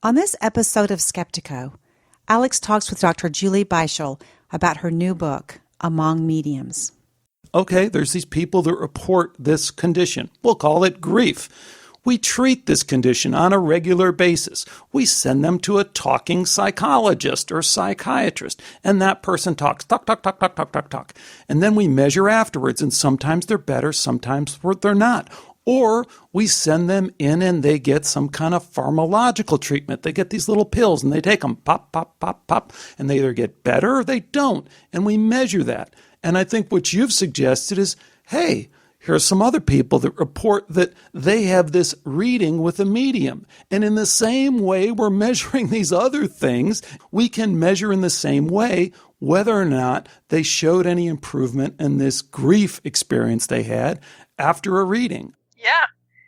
On this episode of Skeptiko, Alex talks with Dr. Julie Beischel about her new book, Among Mediums. Okay, there's these people that report this condition. We'll call it grief. We treat this condition on a regular basis. We send them to a talking psychologist or psychiatrist, and that person talks, talk. And then we measure afterwards, and sometimes they're better, sometimes they're not. Or we send them in and they get some kind of pharmacological treatment. They get these little pills and they take them, pop, and they either get better or they don't. And we measure that. And I think what you've suggested is, hey, here are some other people that report that they have this reading with a medium. And in the same way we're measuring these other things, we can measure in the same way whether or not they showed any improvement in this grief experience they had after a reading. Yeah.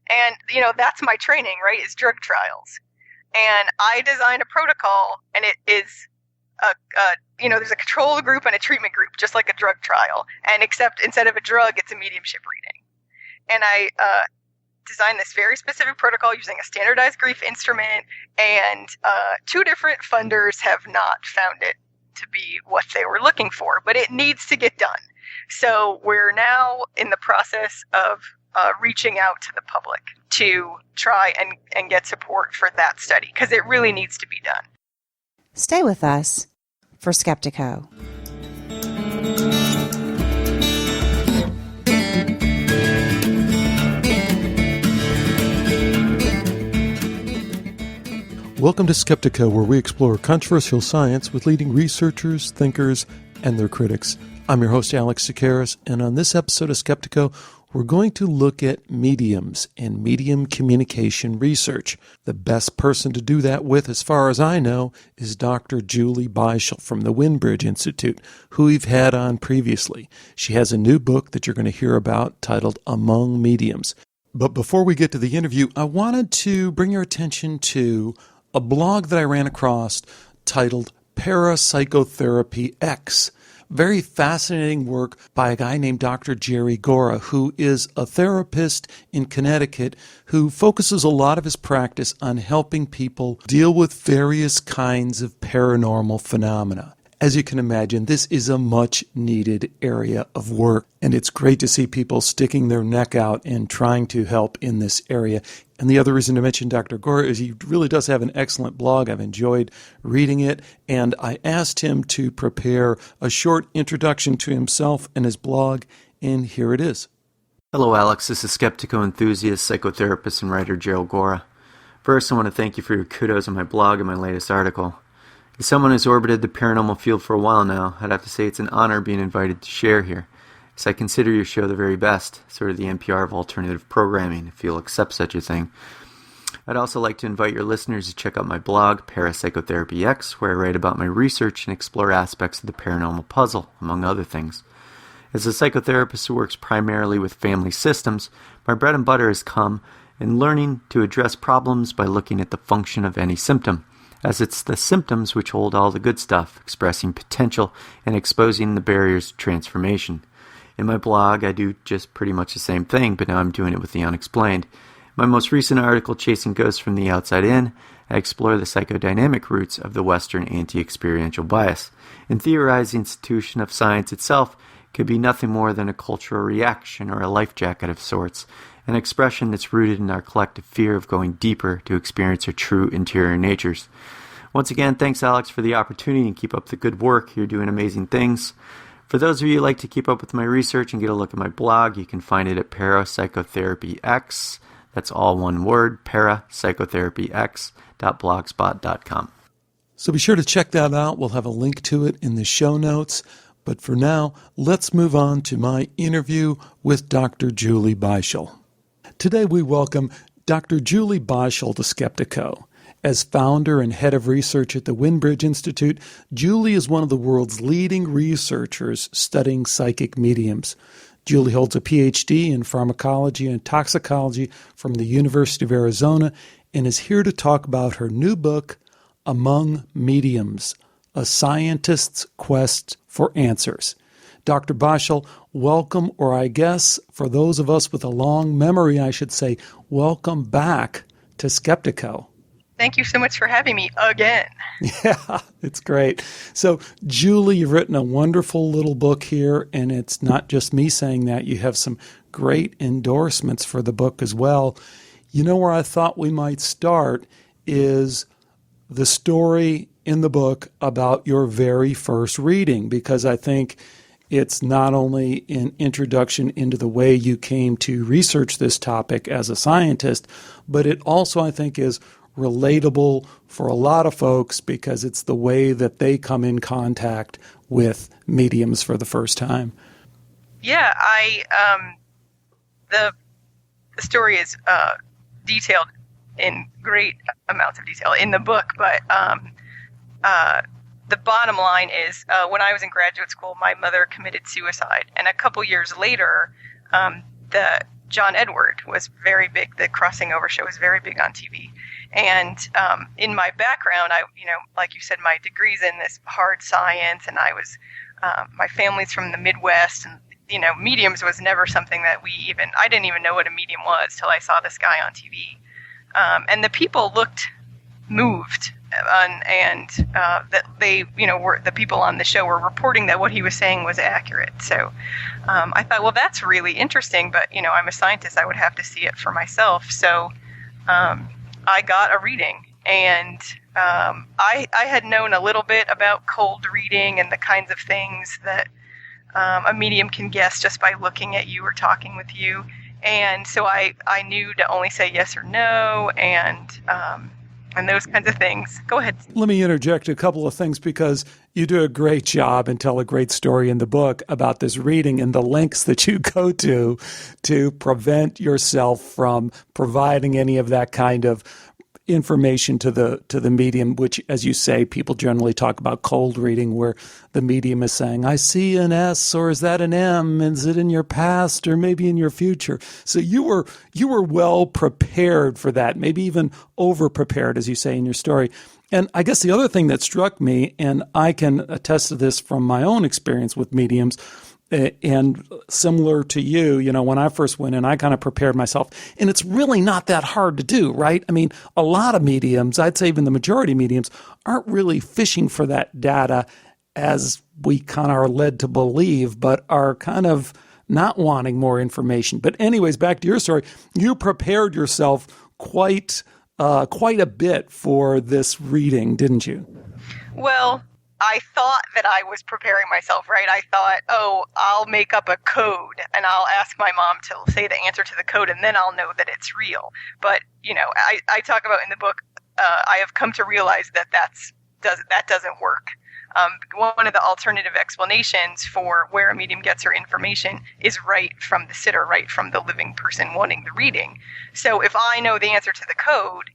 And, that's my training, right, is drug trials. And I designed a protocol, and it is, there's a control group and a treatment group, just like a drug trial. And except instead of a drug, it's a mediumship reading. And I designed this very specific protocol using a standardized grief instrument, and two different funders have not found it to be what they were looking for, but it needs to get done. So we're now in the process of reaching out to the public to try and get support for that study, because it really needs to be done. Stay with us for Skeptiko. Welcome to Skeptiko, where we explore controversial science with leading researchers, thinkers, and their critics. I'm your host, Alex Tsakiris, and on this episode of Skeptiko, we're going to look at mediums and medium communication research. The best person to do that with, as far as I know, is Dr. Julie Beischel from the Windbridge Institute, who we've had on previously. She has a new book that you're going to hear about titled Among Mediums. But before we get to the interview, I wanted to bring your attention to a blog that I ran across titled Parapsychology X. Very fascinating work by a guy named Dr. Jerry Gora, who is a therapist in Connecticut who focuses a lot of his practice on helping people deal with various kinds of paranormal phenomena. As you can imagine, this is a much-needed area of work, and it's great to see people sticking their neck out and trying to help in this area. And the other reason to mention Dr. Gora is he really does have an excellent blog. I've enjoyed reading it, and I asked him to prepare a short introduction to himself and his blog, and here it is. Hello, Alex. This is Skeptiko enthusiast, psychotherapist, and writer Gerald Gora. First, I want to thank you for your kudos on my blog and my latest article. As someone who's orbited the paranormal field for a while now, I'd have to say it's an honor being invited to share here, as I consider your show the very best, sort of the NPR of alternative programming, if you'll accept such a thing. I'd also like to invite your listeners to check out my blog, Parapsychology X, where I write about my research and explore aspects of the paranormal puzzle, among other things. As a psychotherapist who works primarily with family systems, my bread and butter has come in learning to address problems by looking at the function of any symptom, as it's the symptoms which hold all the good stuff, expressing potential and exposing the barriers to transformation. In my blog, I do just pretty much the same thing, but now I'm doing it with the unexplained. My most recent article, Chasing Ghosts from the Outside In, I explore the psychodynamic roots of the Western anti-experiential bias, and theorize the institution of science itself could be nothing more than a cultural reaction or a life jacket of sorts, an expression that's rooted in our collective fear of going deeper to experience our true interior natures. Once again, thanks, Alex, for the opportunity, and keep up the good work. You're doing amazing things. For those of you who like to keep up with my research and get a look at my blog, you can find it at Parapsychology X. That's all one word, parapsychotherapyx.blogspot.com. So be sure to check that out. We'll have a link to it in the show notes. But for now, let's move on to my interview with Dr. Julie Beischel. Today we welcome Dr. Julie Beischel to Skeptiko. As founder and head of research at the Windbridge Institute, Julie is one of the world's leading researchers studying psychic mediums. Julie holds a PhD in pharmacology and toxicology from the University of Arizona and is here to talk about her new book, Among Mediums, A Scientist's Quest for Answers. Dr. Beischel, welcome, or I guess for those of us with a long memory, I should say, welcome back to Skeptiko. Thank you so much for having me again. Yeah, it's great. So, Julie, you've written a wonderful little book here, and it's not just me saying that. You have some great endorsements for the book as well. You know where I thought we might start is the story in the book about your very first reading, because I think it's not only an introduction into the way you came to research this topic as a scientist, but it also, I think, is relatable for a lot of folks because it's the way that they come in contact with mediums for the first time. Yeah, the story is detailed in great amounts of detail in the book, but the bottom line is when I was in graduate school, my mother committed suicide, and a couple years later, the John Edward was very big. The Crossing Over show was very big on TV. And in my background, like you said, my degree's in this hard science, and my family's from the Midwest, and mediums was never something that I didn't even know what a medium was till I saw this guy on TV. And the people looked moved, and that they, were the people on the show were reporting that what he was saying was accurate. So I thought, well, that's really interesting, but I'm a scientist, I would have to see it for myself. So I got a reading, and I had known a little bit about cold reading and the kinds of things that a medium can guess just by looking at you or talking with you. And so I knew to only say yes or no, and those kinds of things. Go ahead. Let me interject a couple of things because you do a great job and tell a great story in the book about this reading and the lengths that you go to prevent yourself from providing any of that kind of information to the medium, which, as you say, people generally talk about cold reading, where the medium is saying, I see an S, or is that an M? Is it in your past or maybe in your future? So you were well prepared for that, maybe even over prepared, as you say in your story. And I guess the other thing that struck me, and I can attest to this from my own experience with mediums, and similar to you, when I first went in, I kind of prepared myself. And it's really not that hard to do, right? I mean, a lot of mediums, I'd say even the majority of mediums, aren't really fishing for that data as we kind of are led to believe, but are kind of not wanting more information. But anyways, back to your story. You prepared yourself quite a bit for this reading, didn't you? Well, I thought that I was preparing myself, right? I thought, I'll make up a code and I'll ask my mom to say the answer to the code, and then I'll know that it's real. But, I talk about in the book, I have come to realize that that doesn't work. One of the alternative explanations for where a medium gets her information is right from the sitter, right from the living person wanting the reading. So if I know the answer to the code,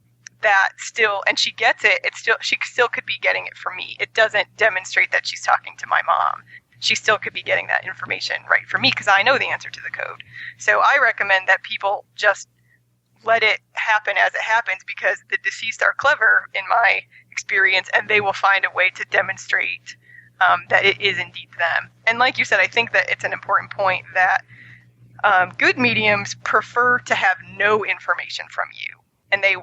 and she gets it, she still could be getting it from me. It doesn't demonstrate that she's talking to my mom. She still could be getting that information right from me because I know the answer to the code. So I recommend that people just let it happen as it happens, because the deceased are clever in my experience, and they will find a way to demonstrate that it is indeed them. And like you said, I think that it's an important point that good mediums prefer to have no information from you. And they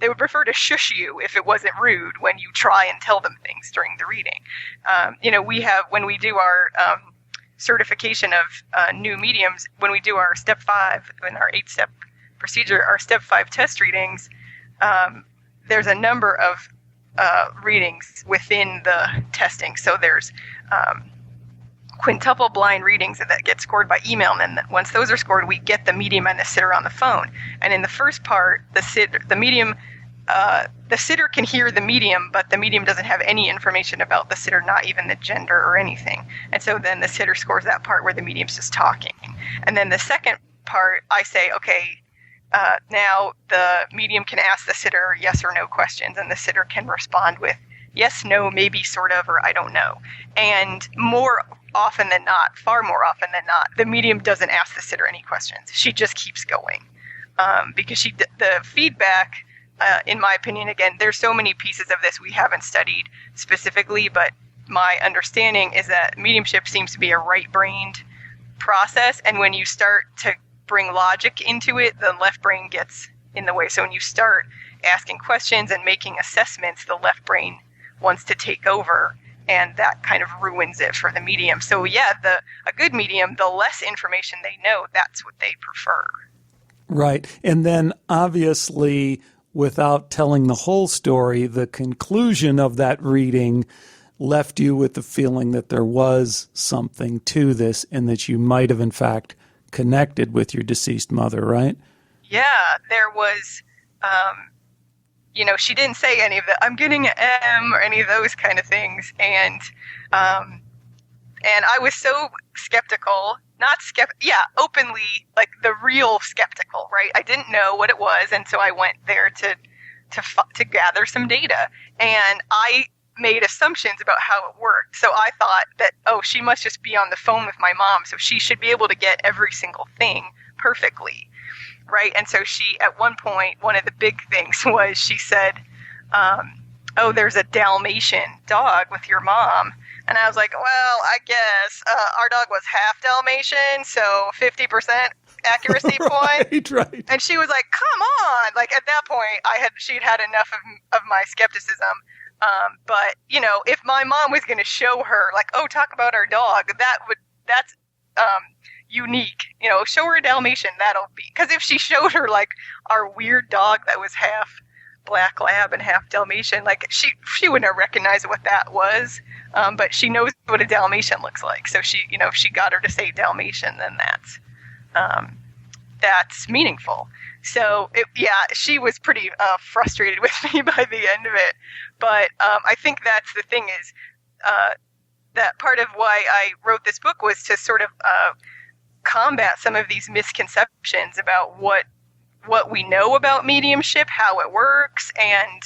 would prefer to shush you if it wasn't rude when you try and tell them things during the reading. When we do our certification of new mediums, when we do our step 5 in our 8-step procedure, our step 5 test readings, there's a number of readings within the testing. So there's quintuple blind readings that get scored by email, and then once those are scored, we get the medium and the sitter on the phone. And in the first part, the sitter can hear the medium, but the medium doesn't have any information about the sitter, not even the gender or anything. And so then the sitter scores that part where the medium's just talking. And then the second part, I say, okay, now the medium can ask the sitter yes or no questions, and the sitter can respond with yes, no, maybe, sort of, or I don't know. And far more often than not, the medium doesn't ask the sitter any questions. She just keeps going. Because the feedback, in my opinion, again, there's so many pieces of this we haven't studied specifically, but my understanding is that mediumship seems to be a right-brained process, and when you start to bring logic into it, the left brain gets in the way. So when you start, asking questions and making assessments, the left brain wants to take over, and that kind of ruins it for the medium. So yeah, a good medium, the less information they know, that's what they prefer. Right. And then obviously, without telling the whole story, the conclusion of that reading left you with the feeling that there was something to this and that you might have in fact connected with your deceased mother, right? Yeah, there was, she didn't say any of the, I'm getting an M or any of those kind of things. And I was so skeptical, openly, like the real skeptical, right? I didn't know what it was. And so I went there to gather some data, and I made assumptions about how it worked. So I thought that, she must just be on the phone with my mom, so she should be able to get every single thing perfectly, right? And so she, at one point, one of the big things was she said, there's a Dalmatian dog with your mom. And I was like, well, I guess our dog was half Dalmatian, so 50% accuracy point. Right. And she was like, come on. Like, at that point, she'd had enough of my skepticism. But, if my mom was going to show her, like, talk about our dog, that's unique. Show her a Dalmatian, that'll be. Because if she showed her, like, our weird dog that was half black lab and half Dalmatian, like, she wouldn't have recognized what that was. But she knows what a Dalmatian looks like. So she, if she got her to say Dalmatian, then that's meaningful. So she was pretty frustrated with me by the end of it. But I think that's the thing is that part of why I wrote this book was to sort of combat some of these misconceptions about what we know about mediumship, how it works, and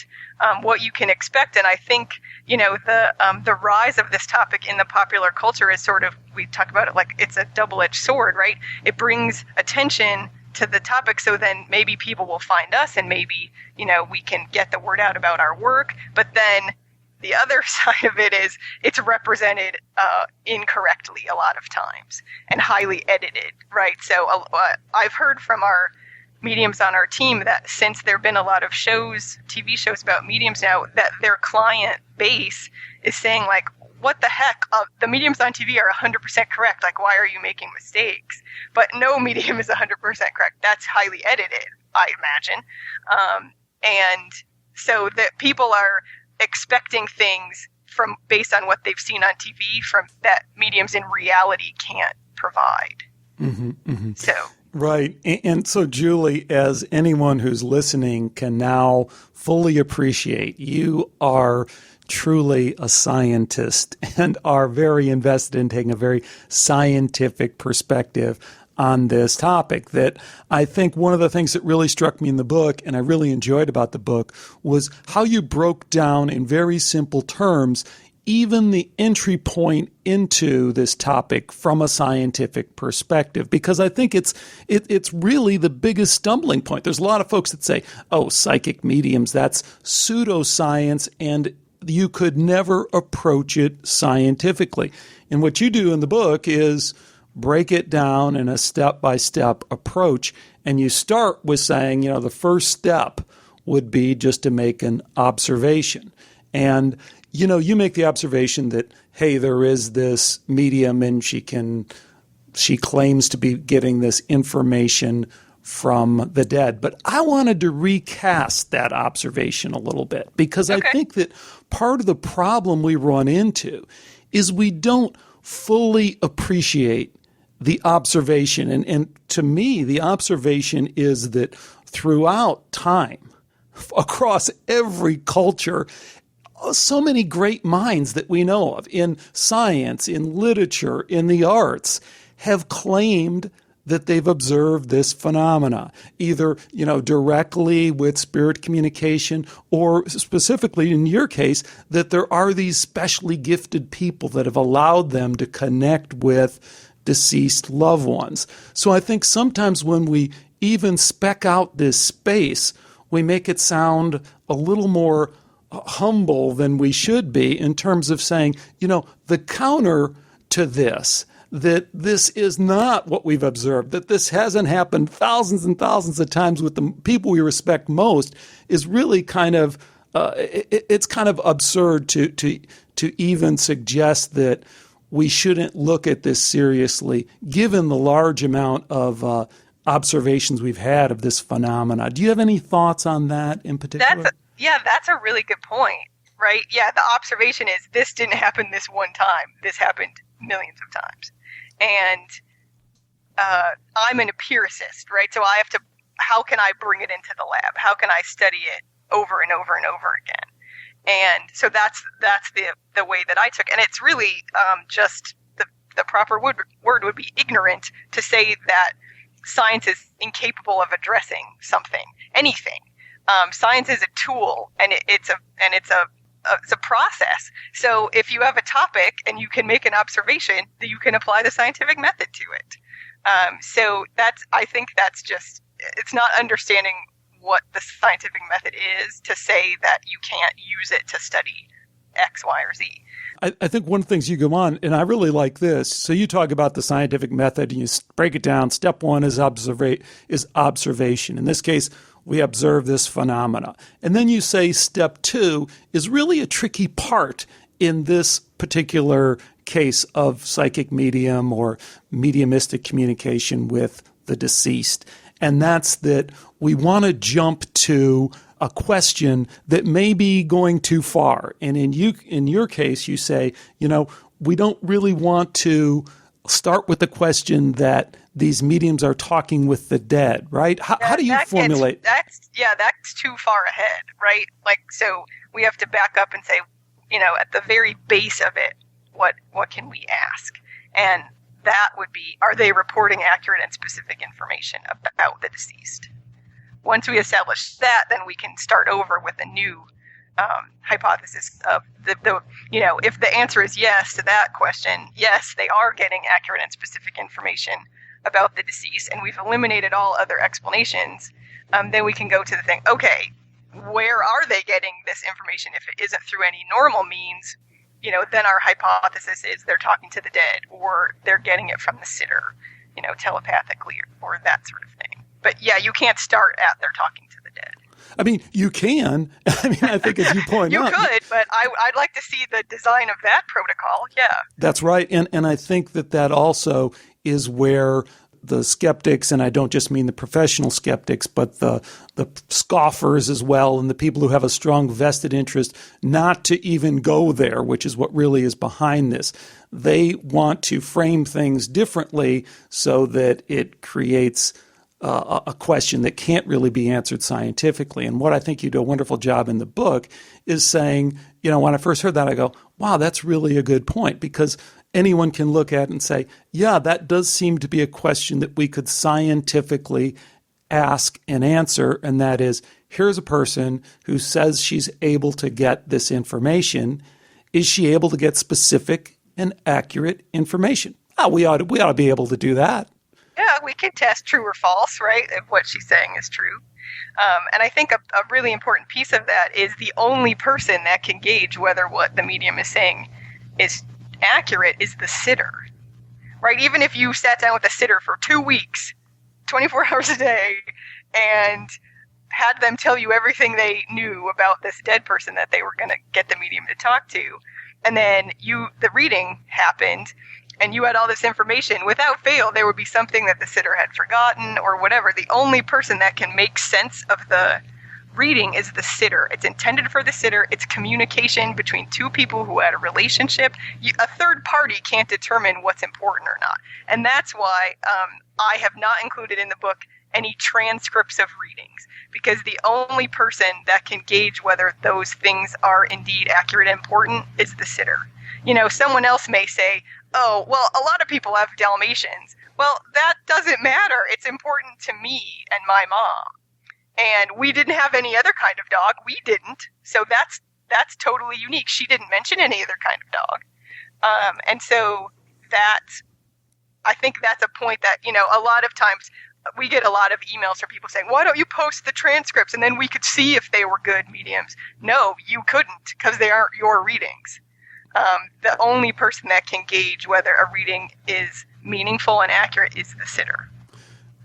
what you can expect. And I think, the rise of this topic in the popular culture is sort of, we talk about it like it's a double-edged sword, right? It brings attention to the topic, so then maybe people will find us, and maybe, we can get the word out about our work. But then the other side of it is it's represented incorrectly a lot of times and highly edited, right? So I've heard from our mediums on our team that since there have been a lot of TV shows about mediums now, that their client base is saying, like, what the heck? The mediums on TV are 100% correct. Like, why are you making mistakes? But no medium is 100% correct. That's highly edited, I imagine. And so that people are expecting things based on what they've seen on TV from that mediums in reality can't provide. Mm-hmm, mm-hmm. So. Right. And so, Julie, as anyone who's listening can now fully appreciate, you are truly a scientist and are very invested in taking a very scientific perspective on this topic. That I think one of the things that really struck me in the book, and I really enjoyed about the book, was how you broke down in very simple terms even the entry point into this topic from a scientific perspective, because I think it's really the biggest stumbling point. There's a lot of folks that say, psychic mediums, that's pseudoscience, and you could never approach it scientifically. And what you do in the book is break it down in a step-by-step approach, and you start with saying, the first step would be just to make an observation. And you make the observation that, hey, there is this medium and she claims to be getting this information from the dead. But I wanted to recast that observation a little bit, because I think that part of the problem we run into is we don't fully appreciate the observation. And to me, the observation is that throughout time, across every culture, so many great minds that we know of in science, in literature, in the arts, have claimed that they've observed this phenomena, either, directly with spirit communication, or specifically in your case, that there are these specially gifted people that have allowed them to connect with deceased loved ones. So I think sometimes when we even spec out this space, we make it sound a little more humble than we should be in terms of saying, the counter to this, that this is not what we've observed, that this hasn't happened thousands and thousands of times with the people we respect most, is really kind of it's kind of absurd to even suggest that we shouldn't look at this seriously, given the large amount of observations we've had of this phenomena. Do you have any thoughts on that in particular? That's a really good point, right? Yeah, the observation is this didn't happen this one time. This happened millions of times. And I'm an empiricist, right? So I have to, how can I bring it into the lab? How can I study it over and over and over again? And so that's the way that I took it. And it's really just the proper word would be ignorant to say that science is incapable of addressing something, anything. Science is a tool, and it's a process. So if you have a topic and you can make an observation, that you can apply the scientific method to it. So I think that's just, it's not understanding what the scientific method is to say that you can't use it to study X, Y, or Z. I think one of the things you go on, and I really like this. So you talk about the scientific method and you break it down. Step one is observation. In this case, we observe this phenomena. And then you say step two is really a tricky part in this particular case of psychic medium or mediumistic communication with the deceased. And that's that we want to jump to a question that may be going too far. And in your case, you say, we don't really want to start with the question that these mediums are talking with the dead, right? How do you formulate? That's too far ahead, right? Like, so we have to back up and say, at the very base of it, what can we ask? And that would be, are they reporting accurate and specific information about the deceased? Once we establish that, then we can start over with a new hypothesis of if the answer is yes to that question, yes, they are getting accurate and specific information about the deceased, and we've eliminated all other explanations, then we can go to the thing, okay, where are they getting this information? If it isn't through any normal means, then our hypothesis is they're talking to the dead, or they're getting it from the sitter, telepathically, or that sort of thing. But yeah, you can't start at they're talking to the dead. I mean, you can. I think as you point out. You could, but I'd like to see the design of that protocol, yeah. That's right. And I think that also is where the skeptics, and I don't just mean the professional skeptics, but the scoffers as well, and the people who have a strong vested interest not to even go there, which is what really is behind this. They want to frame things differently so that it creates a question that can't really be answered scientifically. And what I think you do a wonderful job in the book is saying, when I first heard that, I go, wow, that's really a good point, because anyone can look at it and say, yeah, that does seem to be a question that we could scientifically ask and answer. And that is, here's a person who says she's able to get this information. Is she able to get specific and accurate information? We ought to be able to do that. Yeah, we can test true or false, right, if what she's saying is true. And I think a really important piece of that is the only person that can gauge whether what the medium is saying is accurate is the sitter, right? Even if you sat down with a sitter for 2 weeks, 24 hours a day, and had them tell you everything they knew about this dead person that they were going to get the medium to talk to, and then the reading happened, and you had all this information, without fail, there would be something that the sitter had forgotten or whatever. The only person that can make sense of the reading is the sitter. It's intended for the sitter. It's communication between two people who had a relationship. A third party can't determine what's important or not. And that's why I have not included in the book any transcripts of readings, because the only person that can gauge whether those things are indeed accurate and important is the sitter. Someone else may say, oh, well, a lot of people have Dalmatians. Well, that doesn't matter. It's important to me and my mom. And we didn't have any other kind of dog. We didn't. So that's totally unique. She didn't mention any other kind of dog. And so I think that's a point that, a lot of times we get a lot of emails from people saying, why don't you post the transcripts? And then we could see if they were good mediums. No, you couldn't, because they aren't your readings. The only person that can gauge whether a reading is meaningful and accurate is the sitter.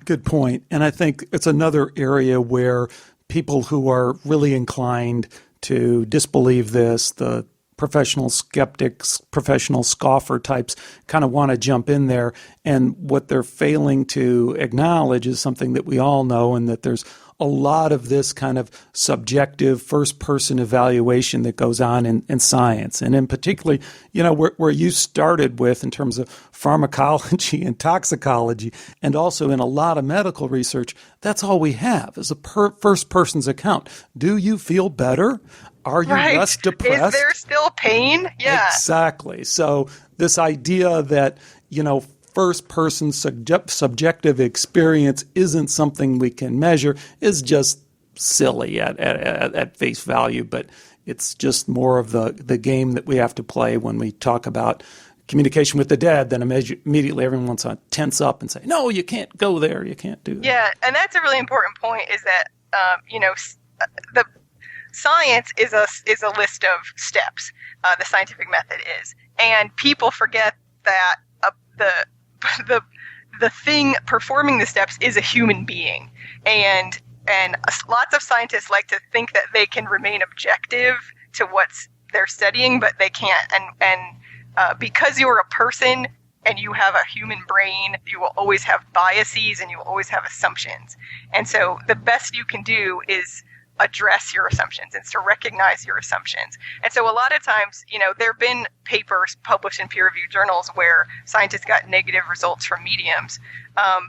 Good point. And I think it's another area where people who are really inclined to disbelieve this, the professional skeptics, professional scoffer types, kind of want to jump in there. And what they're failing to acknowledge is something that we all know, and that there's a lot of this kind of subjective first-person evaluation that goes on in science. And in particular, where you started with in terms of pharmacology and toxicology, and also in a lot of medical research, that's all we have is a first person's account. Do you feel better? Are you less depressed? Is there still pain? Yeah. Exactly. So this idea that, first-person subjective experience isn't something we can measure is just silly at face value, but it's just more of the game that we have to play when we talk about communication with the dead. Then immediately everyone wants to tense up and say, no, you can't go there, you can't do that. Yeah, and that's a really important point, is that, the science is a list of steps. The scientific method is. And people forget that the thing performing the steps is a human being, and lots of scientists like to think that they can remain objective to what they're studying, but they can't. And because you're a person and you have a human brain, you will always have biases and you will always have assumptions. And so the best you can do is address your assumptions and to recognize your assumptions. And so a lot of times, there have been papers published in peer-reviewed journals where scientists got negative results from mediums,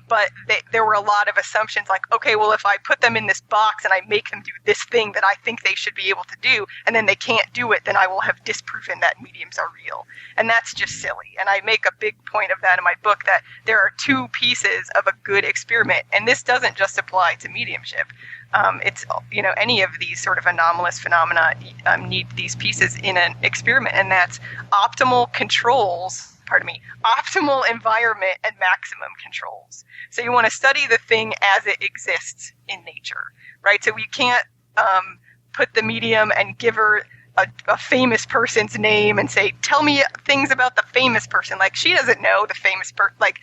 but there were a lot of assumptions like, okay, well, if I put them in this box and I make them do this thing that I think they should be able to do, and then they can't do it, then I will have disproven that mediums are real. And that's just silly. And I make a big point of that in my book, that there are two pieces of a good experiment, and this doesn't just apply to mediumship. It's, any of these sort of anomalous phenomena need these pieces in an experiment, and that's optimal environment and maximum controls. So you want to study the thing as it exists in nature, right? So we can't put the medium and give her a famous person's name and say, tell me things about the famous person. Like, she doesn't know the famous person. Like,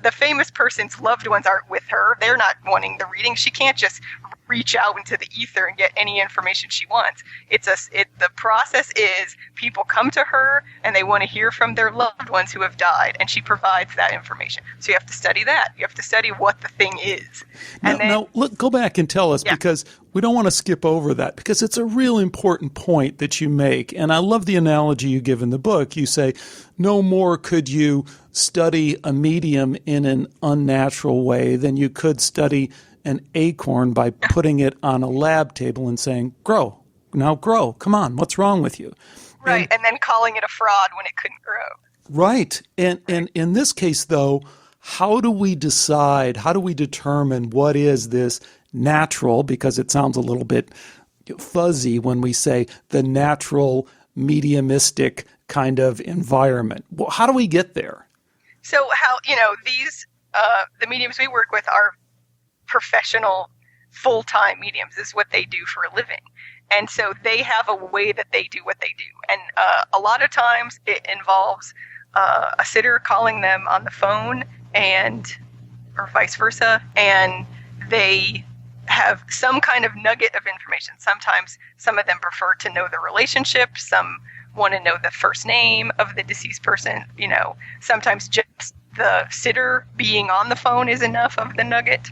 the famous person's loved ones aren't with her. They're not wanting the reading. She can't just reach out into the ether and get any information she wants. The process is people come to her and they want to hear from their loved ones who have died, and she provides that information. So you have to study that. You have to study what the thing is. Now, look, go back and tell us, because we don't want to skip over that, because it's a real important point that you make. And I love the analogy you give in the book. You say, no more could you study a medium in an unnatural way than you could study an acorn by putting it on a lab table and saying, grow, come on, what's wrong with you? Right, and then calling it a fraud when it couldn't grow. Right, and in this case, though, how do we determine what is this natural, because it sounds a little bit fuzzy when we say the natural mediumistic kind of environment. Well, how do we get there? So these, the mediums we work with are professional, full-time mediums. This is what they do for a living. And so they have a way that they do what they do. And a lot of times it involves a sitter calling them on the phone or vice versa, and they have some kind of nugget of information. Sometimes some of them prefer to know the relationship. Some want to know the first name of the deceased person. Sometimes just the sitter being on the phone is enough of the nugget.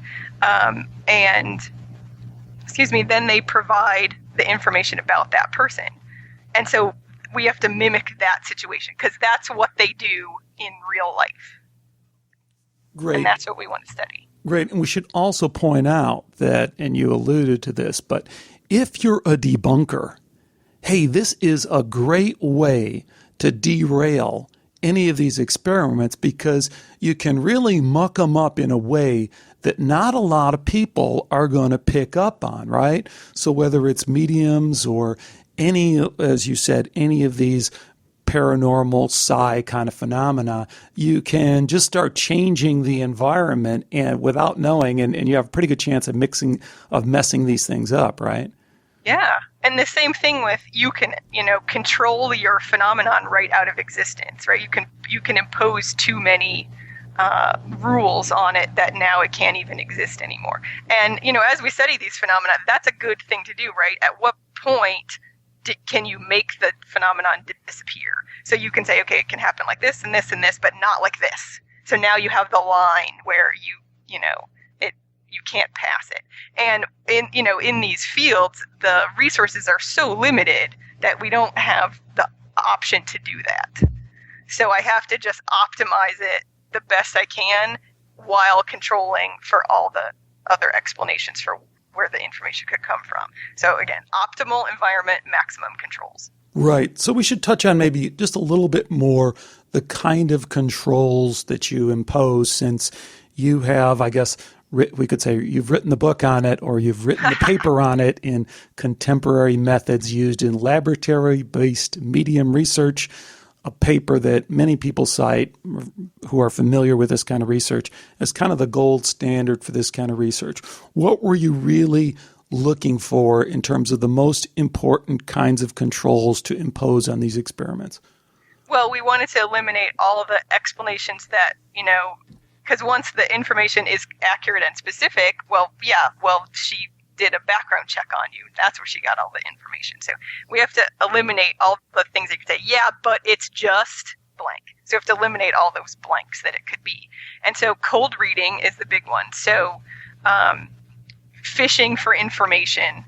Then they provide the information about that person. And so we have to mimic that situation, because that's what they do in real life. Great. And that's what we want to study. Great. And we should also point out that, and you alluded to this, but if you're a debunker, hey, this is a great way to derail any of these experiments, because you can really muck them up in a way that not a lot of people are going to pick up on, right? So whether it's mediums or any, as you said, any of these paranormal psi kind of phenomena, you can just start changing the environment and without knowing, and you have a pretty good chance of messing these things up, right? Yeah. And the same thing with, you can, control your phenomenon right out of existence, right? You can impose too many rules on it that now it can't even exist anymore. And, as we study these phenomena, that's a good thing to do, right? At what point can you make the phenomenon disappear? So you can say, okay, it can happen like this and this and this, but not like this. So now you have the line where you can't pass it. And in these fields, the resources are so limited that we don't have the option to do that. So I have to just optimize it the best I can while controlling for all the other explanations for where the information could come from. So again, optimal environment, maximum controls. Right. So we should touch on maybe just a little bit more the kind of controls that you impose, since you have, I guess, we could say you've written the book on it, or you've written the paper on it in contemporary methods used in laboratory-based medium research, a paper that many people cite who are familiar with this kind of research as kind of the gold standard for this kind of research. What were you really looking for in terms of the most important kinds of controls to impose on these experiments? Well, we wanted to eliminate all of the explanations that, because once the information is accurate and specific, she did a background check on you. That's where she got all the information. So we have to eliminate all the things that you could say, yeah, but it's just blank. So we have to eliminate all those blanks that it could be. And so cold reading is the big one. So fishing for information,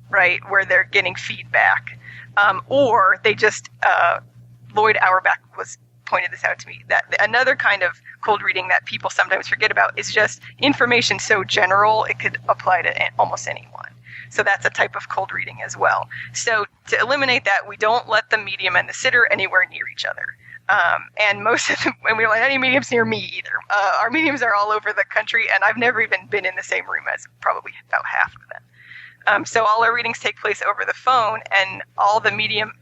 right, where they're getting feedback. Or they just, Lloyd Auerbach pointed this out to me, that another kind of cold reading that people sometimes forget about is just information so general it could apply to almost anyone. So that's a type of cold reading as well. So to eliminate that, we don't let the medium and the sitter anywhere near each other. And most of them, and we don't let any mediums near me either. Our mediums are all over the country, and I've never even been in the same room as probably about half of them. So all our readings take place over the phone, and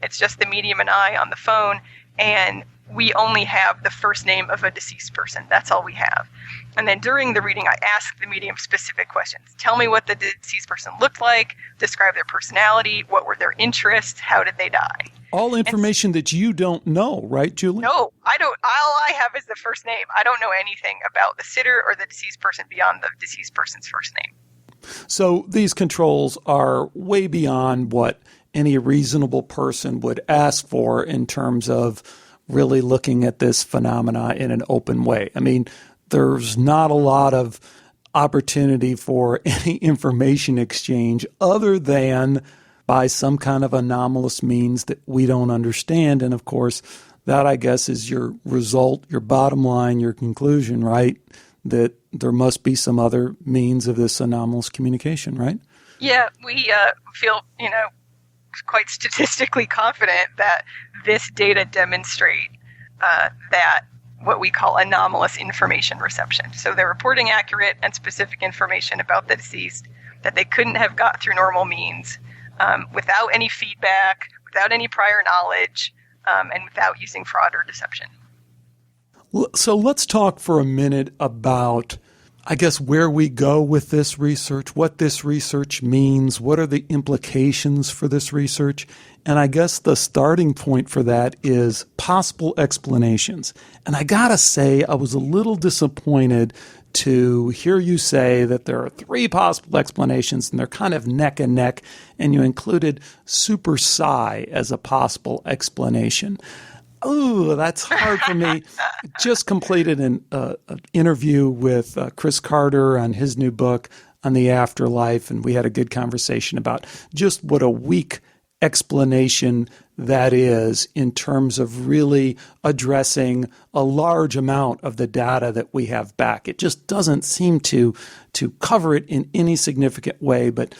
it's just the medium and I on the phone, and we only have the first name of a deceased person. That's all we have. And then during the reading, I ask the medium specific questions. Tell me what the deceased person looked like, describe their personality, what were their interests, how did they die? All information that you don't know, right, Julie? No, I don't. All I have is the first name. I don't know anything about the sitter or the deceased person beyond the deceased person's first name. So these controls are way beyond what any reasonable person would ask for in terms of really looking at this phenomena in an open way. I mean, there's not a lot of opportunity for any information exchange other than by some kind of anomalous means that we don't understand. And of course, that, I guess, is your result, your bottom line, your conclusion, right? That there must be some other means of this anomalous communication, right? Yeah, we feel, quite statistically confident that this data demonstrate that what we call anomalous information reception. So they're reporting accurate and specific information about the deceased that they couldn't have got through normal means, without any feedback, without any prior knowledge, and without using fraud or deception. So let's talk for a minute about, I guess, where we go with this research, what this research means, what are the implications for this research. And I guess the starting point for that is possible explanations. And I gotta say, I was a little disappointed to hear you say that there are 3 possible explanations and they're kind of neck and neck, and you included super psi as a possible explanation. Oh, that's hard for me. Just completed an interview with Chris Carter on his new book on the afterlife, and we had a good conversation about just what a weak explanation that is in terms of really addressing a large amount of the data that we have back. It just doesn't seem to cover it in any significant way, but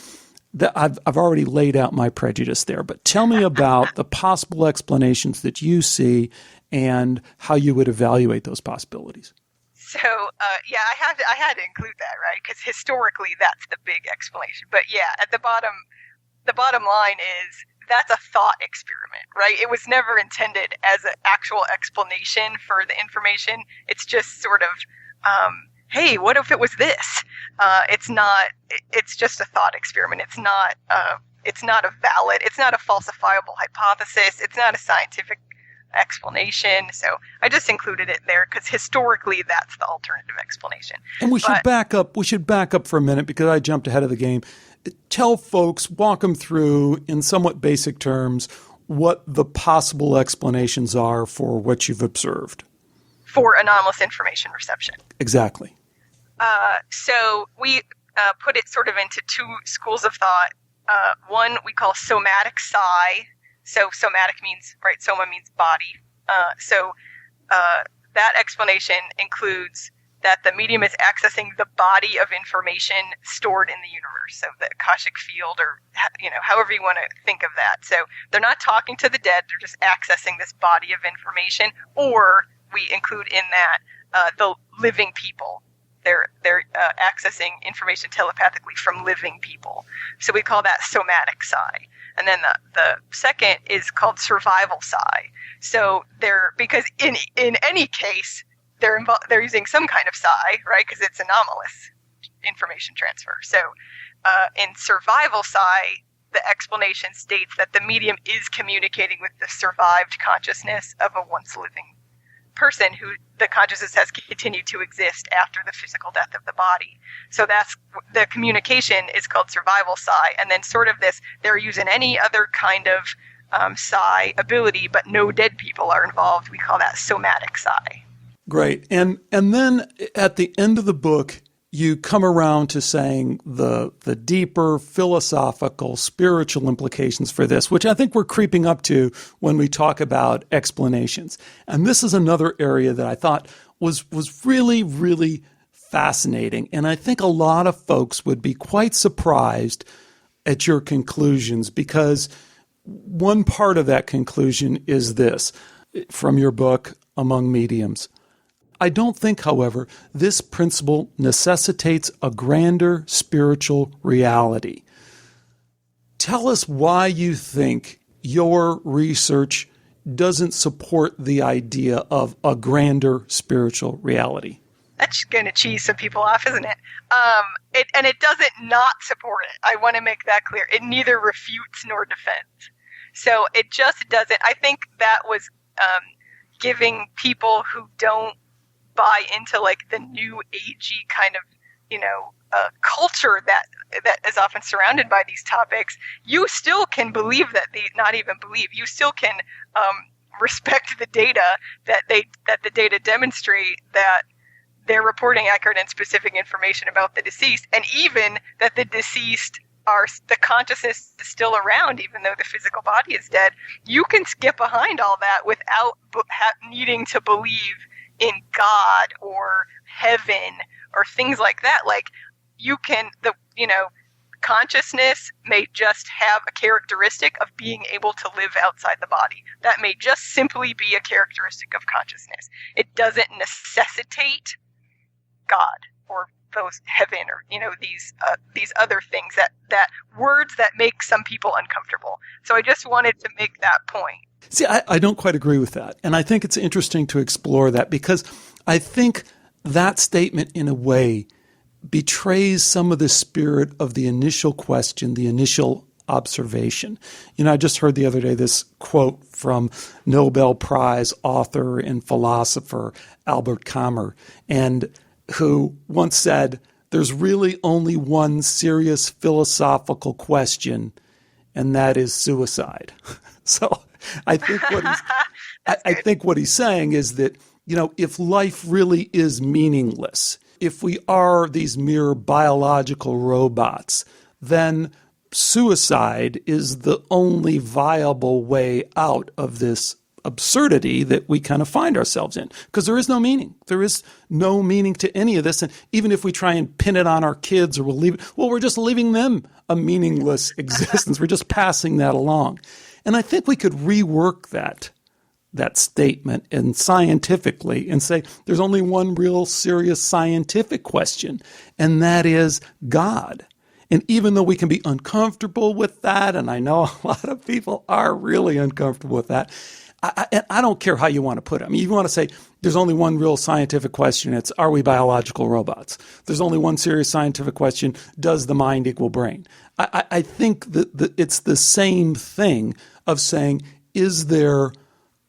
I've already laid out my prejudice there, but tell me about the possible explanations that you see and how you would evaluate those possibilities. So, I had to include that, right? Because historically, that's the big explanation. But yeah, at the bottom line is that's a thought experiment, right? It was never intended as an actual explanation for the information. It's just sort of, hey, what if it was this? It's not, it's just a thought experiment. It's it's not a falsifiable hypothesis. It's not a scientific explanation. So I just included it there because historically that's the alternative explanation. And we should back up. We should back up for a minute because I jumped ahead of the game. Tell folks, walk them through in somewhat basic terms what the possible explanations are for what you've observed. For anomalous information reception. Exactly. So we put it sort of into two schools of thought. One we call somatic psi. So somatic means, right, soma means body. So that explanation includes that the medium is accessing the body of information stored in the universe. So the Akashic field, or, however you want to think of that. So they're not talking to the dead, they're just accessing this body of information. Or we include in that the living people. They're accessing information telepathically from living people. So we call that somatic psi. And then the second is called survival psi. So because in any case, they're using some kind of psi, right? Because it's anomalous information transfer. So in survival psi, the explanation states that the medium is communicating with the survived consciousness of a once living person who the consciousness has continued to exist after the physical death of the body. So that's the communication is called survival psi. And then sort of this, they're using any other kind of psi ability, but no dead people are involved. We call that somatic psi. Great. And then at the end of the book, you come around to saying the deeper philosophical, spiritual implications for this, which I think we're creeping up to when we talk about explanations. And this is another area that I thought was really, really fascinating. And I think a lot of folks would be quite surprised at your conclusions, because one part of that conclusion is this, from your book, Among Mediums. I don't think, however, this principle necessitates a grander spiritual reality. Tell us why you think your research doesn't support the idea of a grander spiritual reality. That's going to cheese some people off, isn't it? And it doesn't not support it. I want to make that clear. It neither refutes nor defends. So it just doesn't. I think that was giving people who don't buy into like the new agey kind of, culture that is often surrounded by these topics. You still can believe that not even believe. You still can respect the data that the data demonstrate that they're reporting accurate and specific information about the deceased, and even that the deceased the consciousness is still around, even though the physical body is dead. You can skip behind all that without needing to believe in God or heaven or things like that. Like consciousness may just have a characteristic of being able to live outside the body. That may just simply be a characteristic of consciousness. It doesn't necessitate God or those heaven or these other things that words that make some people uncomfortable. So I just wanted to make that point. See, I don't quite agree with that. And I think it's interesting to explore that, because I think that statement in a way betrays some of the spirit of the initial question, the initial observation. I just heard the other day this quote from Nobel Prize author and philosopher Albert Camus, and who once said, there's really only one serious philosophical question, and that is suicide. So I think what he's saying is that, if life really is meaningless, if we are these mere biological robots, then suicide is the only viable way out of this absurdity that we kind of find ourselves in, because there is no meaning. There is no meaning to any of this. And even if we try and pin it on our kids, or we're just leaving them a meaningless existence. We're just passing that along. And I think we could rework that statement and scientifically and say there's only one real serious scientific question, and that is God. And even though we can be uncomfortable with that, and I know a lot of people are really uncomfortable with that, I don't care how you want to put it. I mean, you want to say there's only one real scientific question. It's, are we biological robots? There's only one serious scientific question. Does the mind equal brain? I think that it's the same thing of saying, is there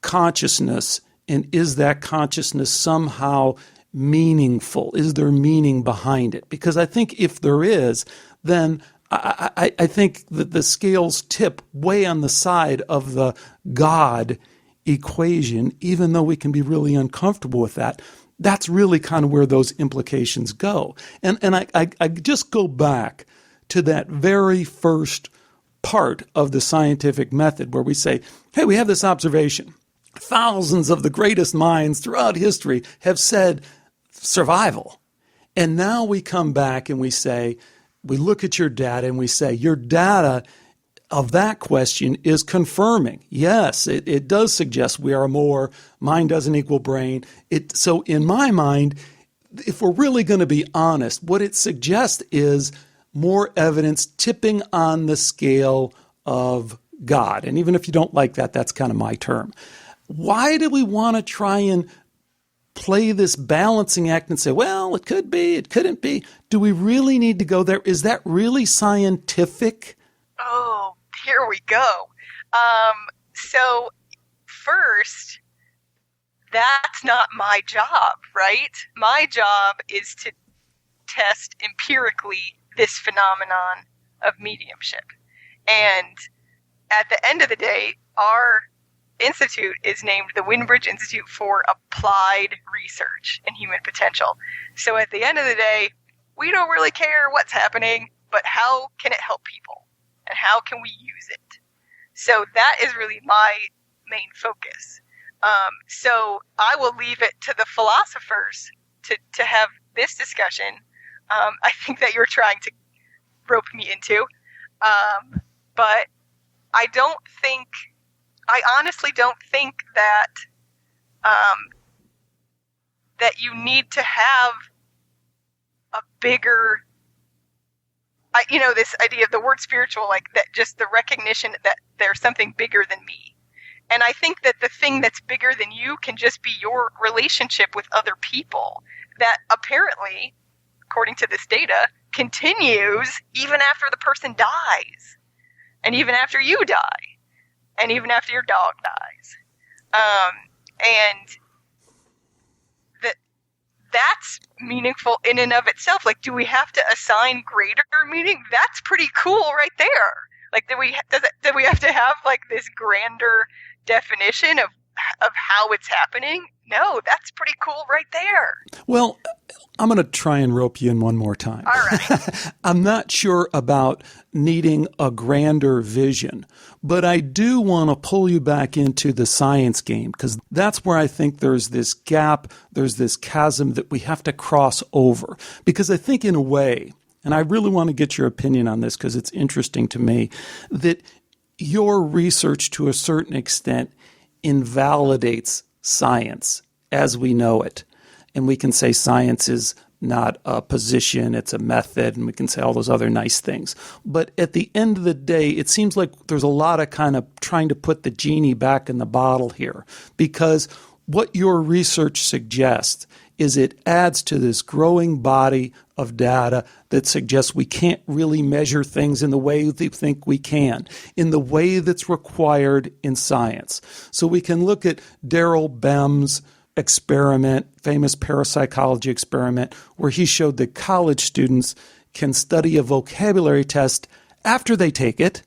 consciousness, and is that consciousness somehow meaningful? Is there meaning behind it? Because I think if there is, then I think that the scales tip way on the side of the God equation, even though we can be really uncomfortable with that. That's really kind of where those implications go. And I just go back to that very first part of the scientific method where we say, hey, we have this observation. Thousands of the greatest minds throughout history have said survival. And now we come back and we say, we look at your data and we say, your data of that question is confirming. Yes, it does suggest we are more, mind doesn't equal brain. So in my mind, if we're really going to be honest, what it suggests is more evidence tipping on the scale of God. And even if you don't like that, that's kind of my term. Why do we want to try and play this balancing act and say, well, it could be, it couldn't be? Do we really need to go there? Is that really scientific? Oh, here we go. So first, that's not my job, right? My job is to test empirically this phenomenon of mediumship. And at the end of the day, our institute is named the Winbridge Institute for Applied Research in Human Potential. So at the end of the day, we don't really care what's happening, but how can it help people? And how can we use it? So that is really my main focus. So I will leave it to the philosophers to have this discussion. I think that you're trying to rope me into. But I honestly don't think that that you need to have a bigger, this idea of the word spiritual, like that, just the recognition that there's something bigger than me. And I think that the thing that's bigger than you can just be your relationship with other people that apparently, according to this data, continues even after the person dies, and even after you die, and even after your dog dies. And that's meaningful in and of itself. Like, do we have to assign greater meaning? That's pretty cool right there. Like, do we have to have like this grander definition of how it's happening? No, that's pretty cool right there. Well, I'm going to try and rope you in one more time. All right. I'm not sure about needing a grander vision, but I do want to pull you back into the science game, because that's where I think there's this gap, there's this chasm that we have to cross over. Because I think in a way, and I really want to get your opinion on this because it's interesting to me, that your research to a certain extent invalidates science as we know it. And we can say science is not a position, it's a method, and we can say all those other nice things. But at the end of the day, it seems like there's a lot of kind of trying to put the genie back in the bottle here, because what your research suggests is it adds to this growing body of data that suggests we can't really measure things in the way they think we can, in the way that's required in science. So we can look at Daryl Bem's experiment, famous parapsychology experiment, where he showed that college students can study a vocabulary test after they take it,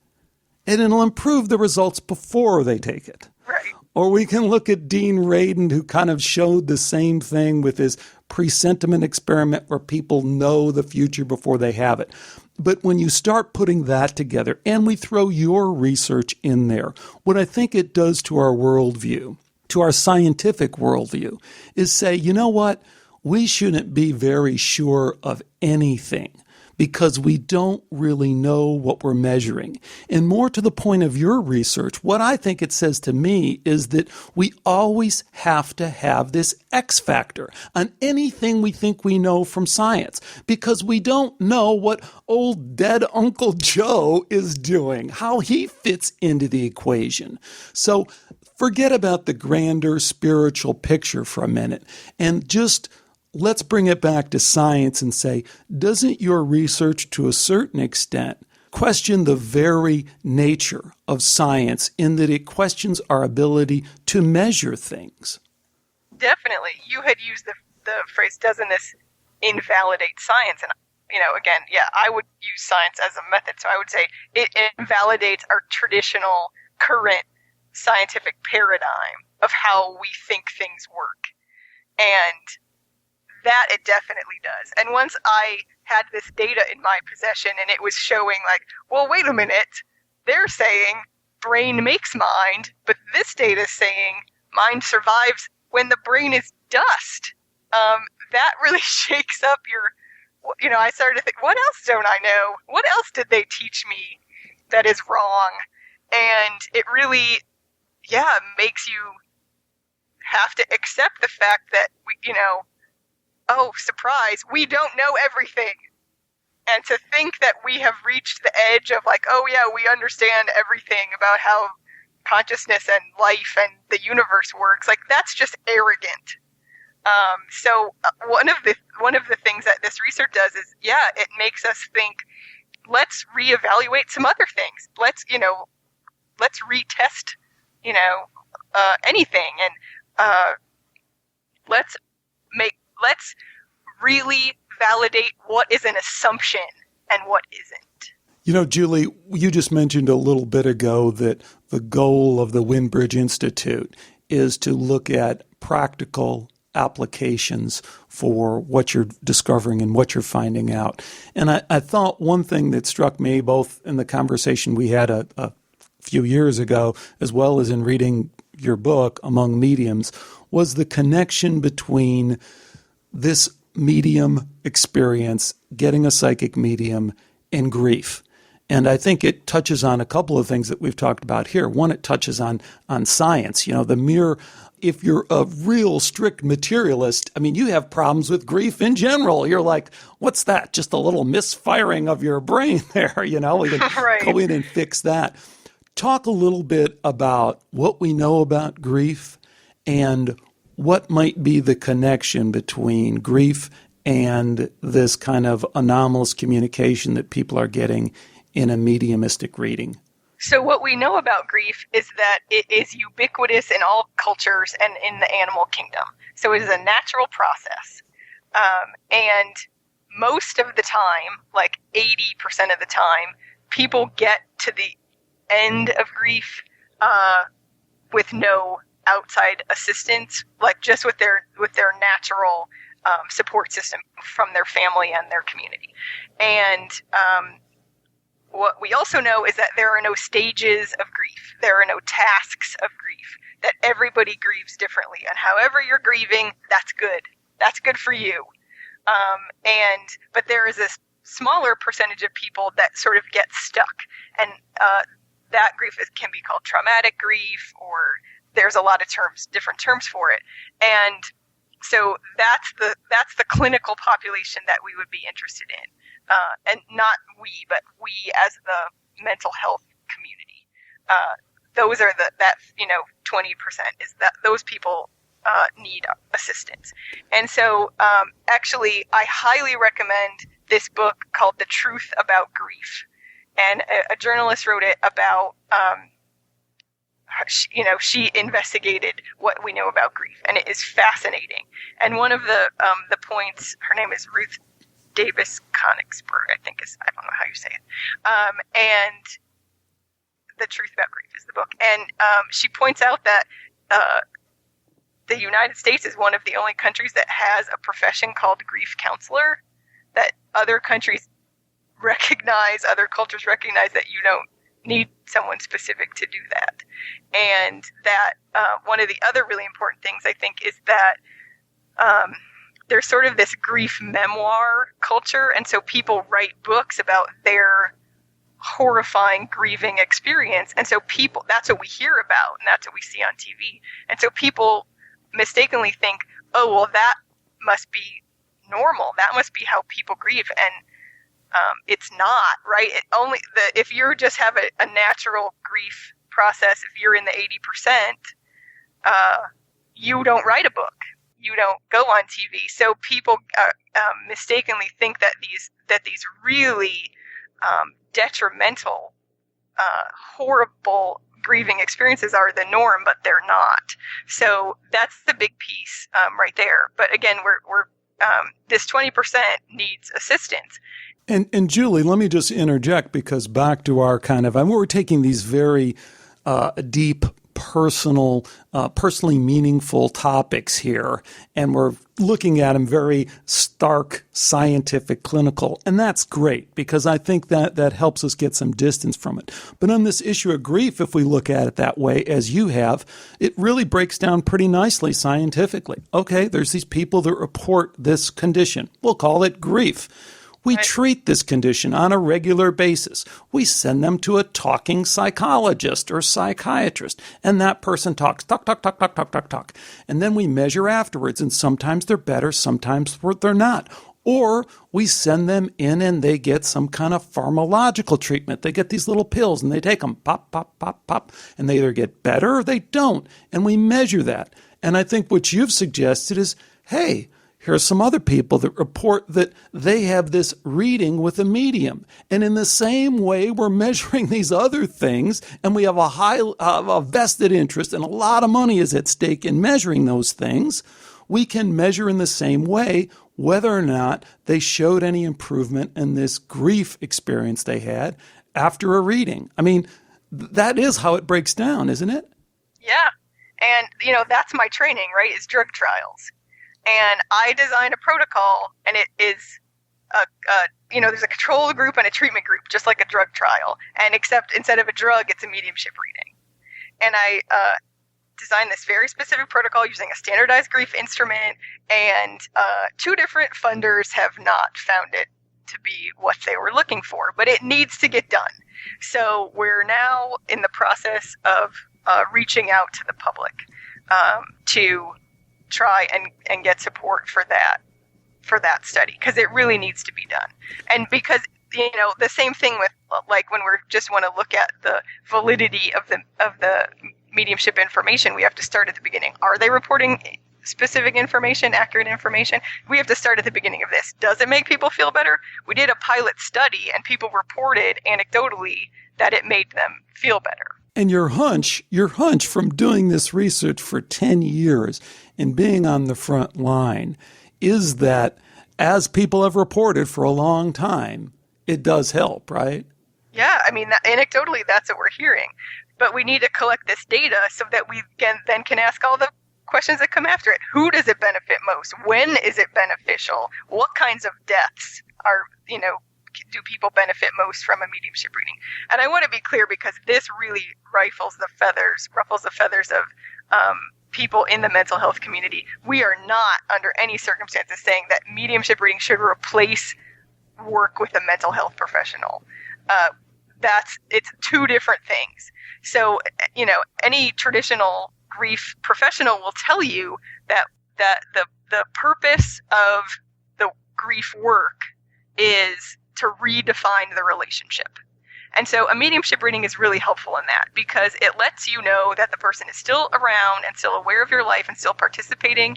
and it'll improve the results before they take it. Right. Or we can look at Dean Radin, who kind of showed the same thing with his presentiment experiment where people know the future before they have it. But when you start putting that together, and we throw your research in there, what I think it does to our worldview, to our scientific worldview, is say, you know what? We shouldn't be very sure of anything because we don't really know what we're measuring. And more to the point of your research, what I think it says to me is that we always have to have this X factor on anything we think we know from science, because we don't know what old dead Uncle Joe is doing, how he fits into the equation. So forget about the grander spiritual picture for a minute and just let's bring it back to science and say, doesn't your research to a certain extent question the very nature of science in that it questions our ability to measure things? Definitely. You had used the phrase, doesn't this invalidate science? And, again, yeah, I would use science as a method. So I would say it invalidates our traditional current scientific paradigm of how we think things work. And that it definitely does. And once I had this data in my possession and it was showing like, well, wait a minute, they're saying brain makes mind, but this data is saying mind survives when the brain is dust. That really shakes up your, I started to think, what else don't I know? What else did they teach me that is wrong? And it really, makes you have to accept the fact that oh, surprise, we don't know everything. And to think that we have reached the edge of like, oh yeah, we understand everything about how consciousness and life and the universe works, like that's just arrogant. So one of the things that this research does is, it makes us think, let's reevaluate some other things. Let's retest, anything, and let's really validate what is an assumption and what isn't. Julie, you just mentioned a little bit ago that the goal of the Windbridge Institute is to look at practical applications for what you're discovering and what you're finding out. And I thought one thing that struck me, both in the conversation we had a few years ago, as well as in reading your book, Among Mediums, was the connection between this medium experience, getting a psychic medium, and grief. And I think it touches on a couple of things that we've talked about here. One, it touches on science. If you're a real strict materialist, you have problems with grief in general. You're like, what's that? Just a little misfiring of your brain there, we can right. Go in and fix that. Talk a little bit about what we know about grief and what might be the connection between grief and this kind of anomalous communication that people are getting in a mediumistic reading. So what we know about grief is that it is ubiquitous in all cultures and in the animal kingdom. So it is a natural process. And most of the time, like 80% of the time, people get to the end of grief with no outside assistance, like just with their natural support system from their family and their community. And what we also know is that there are no stages of grief. There are no tasks of grief, that everybody grieves differently. And however you're grieving, that's good. That's good for you. But there is this smaller percentage of people that sort of get stuck. And that grief can be called traumatic grief, or there's a lot of different terms for it. And so that's the clinical population that we would be interested in. And not we, but we as the mental health community. Those are 20% is that those people need assistance. And so actually I highly recommend this book called The Truth About Grief. And a journalist wrote it about, she investigated what we know about grief, and it is fascinating. And one of the points, her name is Ruth Davis Konigsberg, I don't know how you say it. And The Truth About Grief is the book. And she points out that the United States is one of the only countries that has a profession called grief counselor, that other cultures recognize that you don't need someone specific to do that. And that one of the other really important things, I think, is that there's sort of this grief memoir culture, and so people write books about their horrifying grieving experience, and so that's what we hear about, and that's what we see on TV. And so people mistakenly think, oh, well, that must be normal. That must be how people grieve, and it's not, right? If you just have a natural grief process, if you're in the 80%, you don't write a book, you don't go on TV. So people mistakenly think that these really detrimental, horrible grieving experiences are the norm, but they're not. So that's the big piece right there. But again, we're this 20% needs assistance. And Julie, let me just interject, because back to our we're taking these very deep, personally meaningful topics here, and we're looking at them very stark, scientific, clinical, and that's great, because I think that helps us get some distance from it. But on this issue of grief, if we look at it that way, as you have, it really breaks down pretty nicely scientifically. Okay, there's these people that report this condition. We'll call it grief. We treat this condition on a regular basis. We send them to a talking psychologist or psychiatrist, and that person talks, talk. And then we measure afterwards, and sometimes they're better, sometimes they're not. Or we send them in and they get some kind of pharmacological treatment. They get these little pills and they take them, pop, pop, pop, pop, and they either get better or they don't. And we measure that. And I think what you've suggested is, hey, here are some other people that report that they have this reading with a medium. And in the same way, we're measuring these other things, and we have a vested interest, and a lot of money is at stake in measuring those things. We can measure in the same way whether or not they showed any improvement in this grief experience they had after a reading. I mean, that is how it breaks down, isn't it? Yeah. And, that's my training, right, is drug trials. And I designed a protocol, and it is there's a control group and a treatment group, just like a drug trial. And except instead of a drug, it's a mediumship reading. And I designed this very specific protocol using a standardized grief instrument, and 2 different funders have not found it to be what they were looking for, but it needs to get done. So we're now in the process of reaching out to the public to try and get support for that study, because it really needs to be done. And because the same thing with, like, when we just want to look at the validity of the mediumship information, we have to start at the beginning. Are they reporting specific information, accurate information? We have to start at the beginning of this. Does it make people feel better? We did a pilot study, and people reported anecdotally that it made them feel better. And your hunch from doing this research for 10 years and being on the front line is that, as people have reported for a long time, it does help, right? Yeah, I mean, anecdotally, that's what we're hearing. But we need to collect this data so that we can ask all the questions that come after it. Who does it benefit most? When is it beneficial? What kinds of deaths do people benefit most from a mediumship reading? And I want to be clear, because this really ruffles the feathers of people in the mental health community. We are not, under any circumstances, saying that mediumship reading should replace work with a mental health professional. It's 2 different things. So, any traditional grief professional will tell you that the purpose of the grief work is to redefine the relationship. And so a mediumship reading is really helpful in that, because it lets you know that the person is still around and still aware of your life and still participating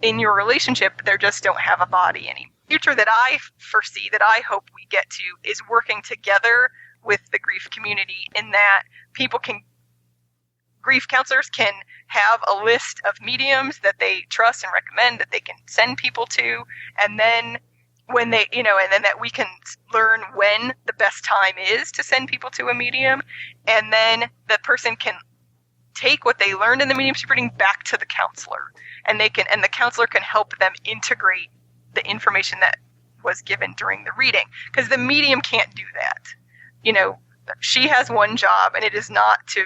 in your relationship. They just don't have a body anymore. The future that I foresee, that I hope we get to, is working together with the grief community, in that grief counselors can have a list of mediums that they trust and recommend that they can send people to, and then when they, and then that we can learn when the best time is to send people to a medium, and then the person can take what they learned in the mediumship reading back to the counselor, and the counselor can help them integrate the information that was given during the reading, because the medium can't do that. She has one job, and it is not to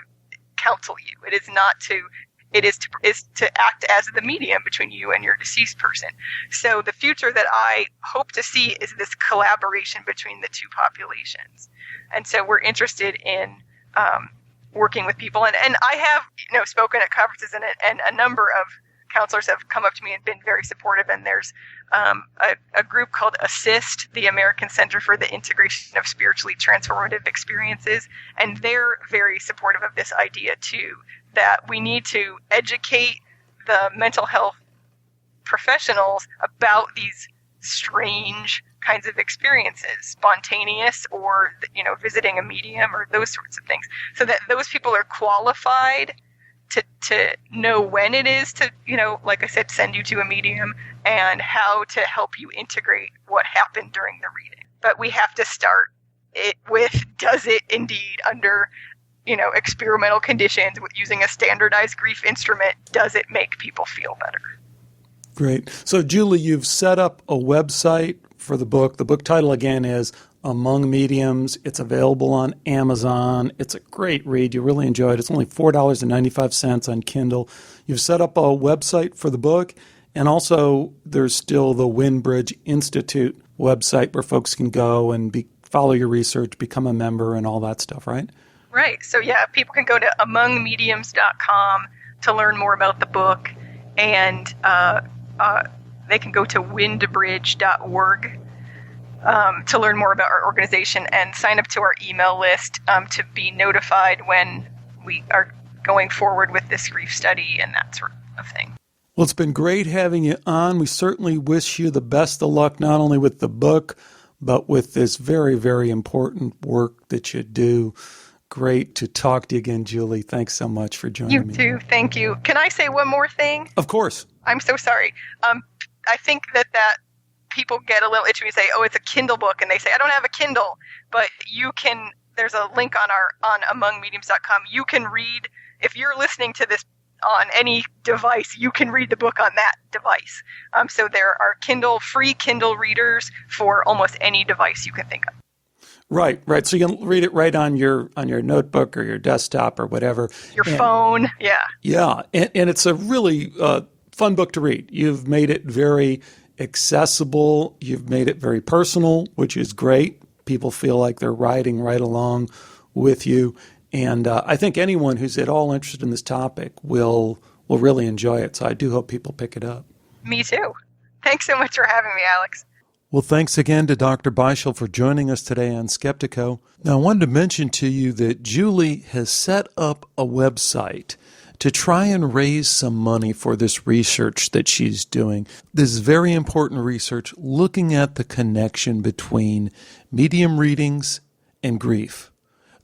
counsel you. It is to act as the medium between you and your deceased person. So the future that I hope to see is this collaboration between the 2 populations. And so we're interested in working with people. And I have spoken at conferences, and a number of counselors have come up to me and been very supportive. And there's a group called ASSIST, the American Center for the Integration of Spiritually Transformative Experiences. And they're very supportive of this idea too, that we need to educate the mental health professionals about these strange kinds of experiences, spontaneous or, visiting a medium or those sorts of things, so that those people are qualified to know when it is to, like I said, send you to a medium and how to help you integrate what happened during the reading. But we have to start it with, does it indeed under, experimental conditions with using a standardized grief instrument, does it make people feel better? Great. So, Julie, you've set up a website for the book. The book title, again, is Among Mediums. It's available on Amazon. It's a great read. You really enjoy it. It's only $4.95 on Kindle. You've set up a website for the book, and also there's still the Windbridge Institute website where folks can go and follow your research, become a member, and all that stuff, right? Right. So, yeah, people can go to amongmediums.com to learn more about the book, and they can go to windbridge.org to learn more about our organization and sign up to our email list to be notified when we are going forward with this grief study and that sort of thing. Well, it's been great having you on. We certainly wish you the best of luck, not only with the book, but with this very, very important work that you do. Great to talk to you again, Julie. Thanks so much for joining me. You too. Thank you. Can I say one more thing? Of course. I'm so sorry. I think that people get a little itchy when you say, oh, it's a Kindle book, and they say, I don't have a Kindle, but there's a link on amongmediums.com. You can read, if you're listening to this on any device, you can read the book on that device. So there are free Kindle readers for almost any device you can think of. Right. So you can read it right on your notebook or your desktop or whatever. Your phone, yeah. Yeah, and it's a really fun book to read. You've made it very accessible. You've made it very personal, which is great. People feel like they're riding right along with you. And I think anyone who's at all interested in this topic will really enjoy it. So I do hope people pick it up. Me too. Thanks so much for having me, Alex. Well, thanks again to Dr. Beischel for joining us today on Skeptiko. Now, I wanted to mention to you that Julie has set up a website to try and raise some money for this research that she's doing. This is very important research looking at the connection between medium readings and grief.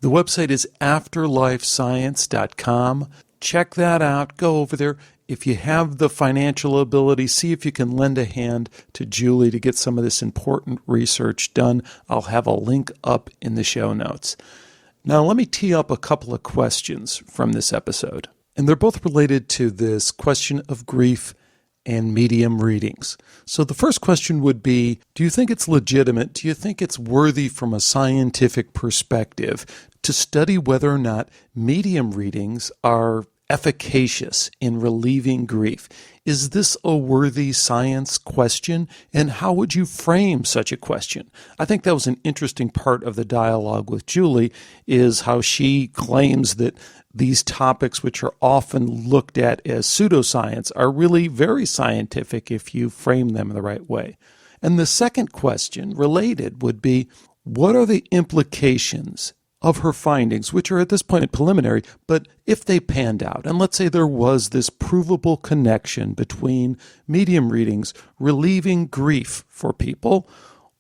The website is afterlifescience.com. Check that out. Go over there. If you have the financial ability, see if you can lend a hand to Julie to get some of this important research done. I'll have a link up in the show notes. Now, let me tee up a couple of questions from this episode. And they're both related to this question of grief and medium readings. So the first question would be, do you think it's legitimate? Do you think it's worthy from a scientific perspective to study whether or not medium readings are efficacious in relieving grief? Is this a worthy science question? And how would you frame such a question? I think that was an interesting part of the dialogue with Julie, is how she claims that these topics, which are often looked at as pseudoscience, are really very scientific if you frame them in the right way. And the second question, related, would be, what are the implications of her findings, which are at this point preliminary, but if they panned out, and let's say there was this provable connection between medium readings relieving grief for people,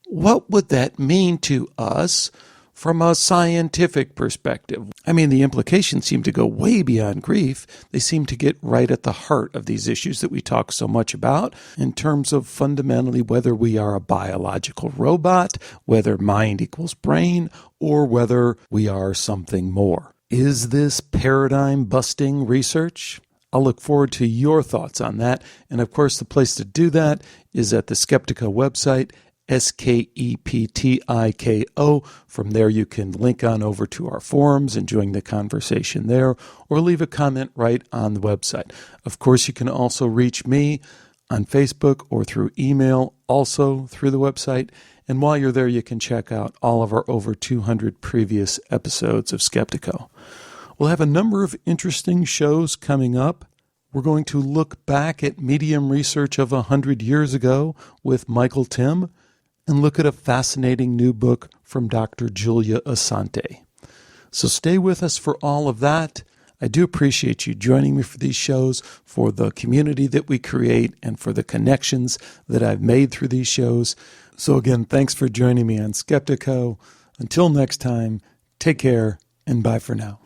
what would that mean to us from a scientific perspective? I mean, the implications seem to go way beyond grief. They seem to get right at the heart of these issues that we talk so much about in terms of fundamentally whether we are a biological robot, whether mind equals brain, or whether we are something more. Is this paradigm-busting research? I'll look forward to your thoughts on that. And of course, the place to do that is at the Skeptiko website, Skeptiko. From there, you can link on over to our forums and join the conversation there, or leave a comment right on the website. Of course, you can also reach me on Facebook or through email, also through the website. And while you're there, you can check out all of our over 200 previous episodes of Skeptiko. We'll have a number of interesting shows coming up. We're going to look back at medium research of 100 years ago with Michael Tim, and look at a fascinating new book from Dr. Julia Asante. So stay with us for all of that. I do appreciate you joining me for these shows, for the community that we create, and for the connections that I've made through these shows. So again, thanks for joining me on Skeptiko. Until next time, take care and bye for now.